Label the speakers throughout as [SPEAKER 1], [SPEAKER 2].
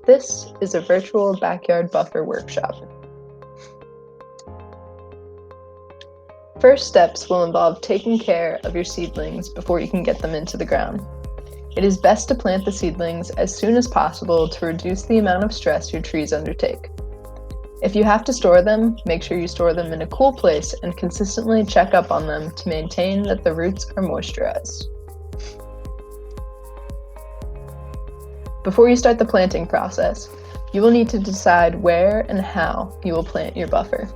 [SPEAKER 1] This is a virtual backyard buffer workshop. First steps will involve taking care of your seedlings before you can get them into the ground. It is best to plant the seedlings as soon as possible to reduce the amount of stress your trees undertake. If you have to store them, make sure you store them in a cool place and consistently check up on them to maintain that the roots are moisturized. Before you start the planting process, you will need to decide where and how you will plant your buffer.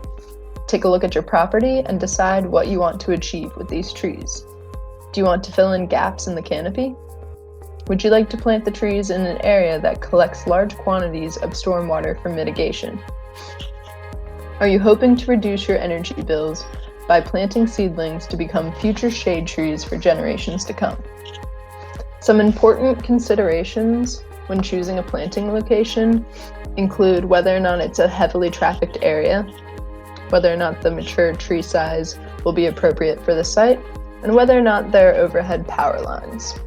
[SPEAKER 1] Take a look at your property and decide what you want to achieve with these trees. Do you want to fill in gaps in the canopy? Would you like to plant the trees in an area that collects large quantities of stormwater for mitigation? Are you hoping to reduce your energy bills by planting seedlings to become future shade trees for generations to come? Some important considerations when choosing a planting location include whether or not it's a heavily trafficked area, whether or not the mature tree size will be appropriate for the site, and whether or not there are overhead power lines.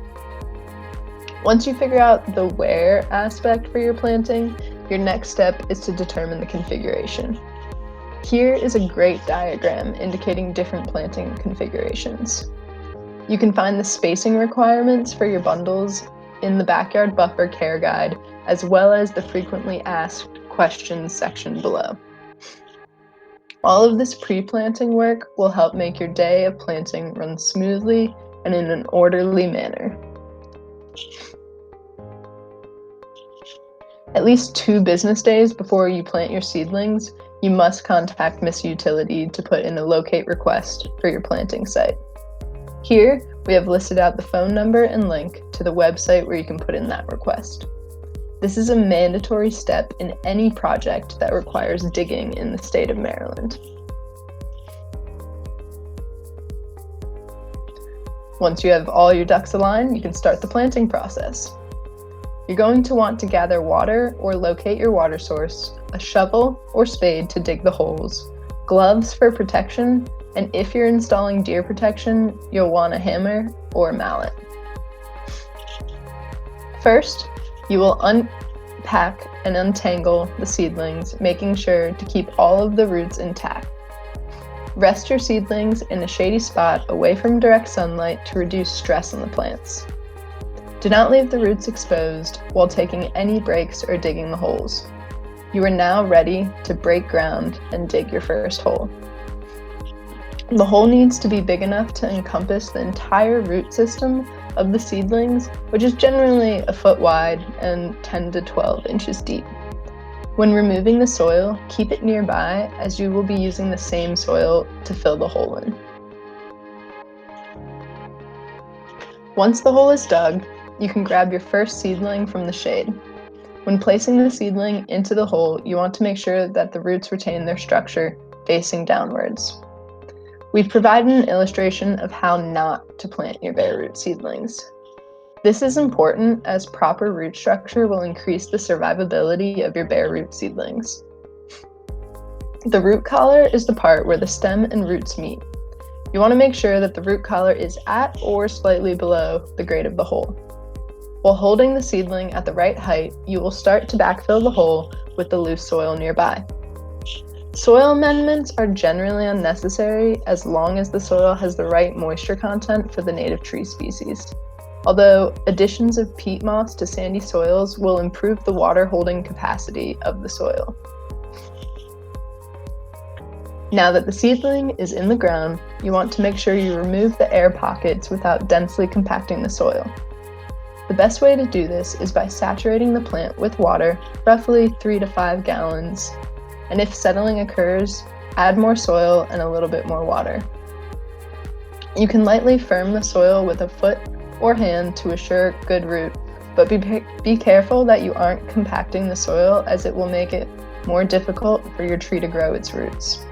[SPEAKER 1] Once you figure out the where aspect for your planting, your next step is to determine the configuration. Here is a great diagram indicating different planting configurations. You can find the spacing requirements for your bundles in the Backyard Buffer Care Guide, as well as the frequently asked questions section below. All of this pre-planting work will help make your day of planting run smoothly and in an orderly manner. At least 2 business days before you plant your seedlings, you must contact Miss Utility to put in a locate request for your planting site. Here, we have listed out the phone number and link to the website where you can put in that request. This is a mandatory step in any project that requires digging in the state of Maryland. Once you have all your ducks aligned, you can start the planting process. You're going to want to gather water or locate your water source, a shovel or spade to dig the holes, gloves for protection, and if you're installing deer protection, you'll want a hammer or a mallet. First, you will unpack and untangle the seedlings, making sure to keep all of the roots intact. Rest your seedlings in a shady spot away from direct sunlight to reduce stress on the plants. Do not leave the roots exposed while taking any breaks or digging the holes. You are now ready to break ground and dig your first hole. The hole needs to be big enough to encompass the entire root system of the seedlings, which is generally a foot wide and 10 to 12 inches deep. When removing the soil, keep it nearby as you will be using the same soil to fill the hole in. Once the hole is dug, you can grab your first seedling from the shade. When placing the seedling into the hole, you want to make sure that the roots retain their structure facing downwards. We've provided an illustration of how not to plant your bare root seedlings. This is important as proper root structure will increase the survivability of your bare root seedlings. The root collar is the part where the stem and roots meet. You want to make sure that the root collar is at or slightly below the grade of the hole. While holding the seedling at the right height, you will start to backfill the hole with the loose soil nearby. Soil amendments are generally unnecessary as long as the soil has the right moisture content for the native tree species. Although additions of peat moss to sandy soils will improve the water holding capacity of the soil. Now that the seedling is in the ground, you want to make sure you remove the air pockets without densely compacting the soil. The best way to do this is by saturating the plant with water, roughly 3 to 5 gallons, and if settling occurs, add more soil and a little bit more water. You can lightly firm the soil with a foot or hand to assure good root, but be careful that you aren't compacting the soil as it will make it more difficult for your tree to grow its roots.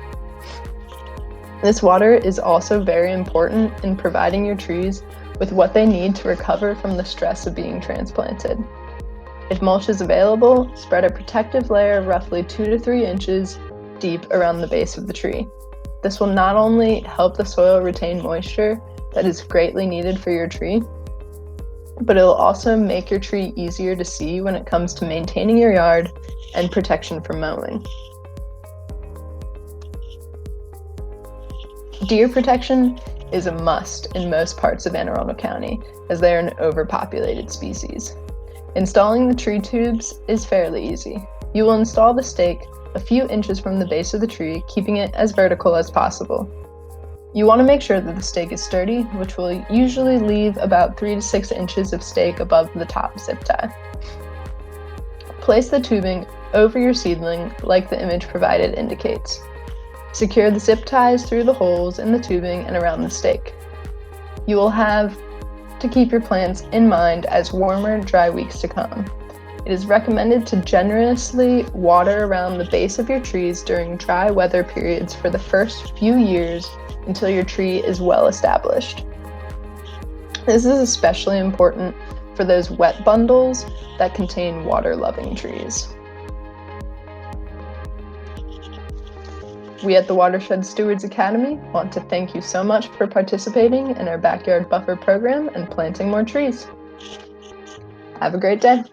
[SPEAKER 1] This water is also very important in providing your trees with what they need to recover from the stress of being transplanted. If mulch is available, spread a protective layer roughly 2 to 3 inches deep around the base of the tree. This will not only help the soil retain moisture that is greatly needed for your tree, but it'll also make your tree easier to see when it comes to maintaining your yard and protection from mowing. Deer protection is a must in most parts of Anne Arundel County, as they are an overpopulated species. Installing the tree tubes is fairly easy. You will install the stake a few inches from the base of the tree, keeping it as vertical as possible. You want to make sure that the stake is sturdy, which will usually leave about 3 to 6 inches of stake above the top zip tie. Place the tubing over your seedling like the image provided indicates. Secure the zip ties through the holes in the tubing and around the stake. You will have to keep your plants in mind as warmer, dry weeks to come. It is recommended to generously water around the base of your trees during dry weather periods for the first few years until your tree is well established. This is especially important for those wet bundles that contain water-loving trees. We at the Watershed Stewards Academy want to thank you so much for participating in our Backyard Buffer program and planting more trees. Have a great day.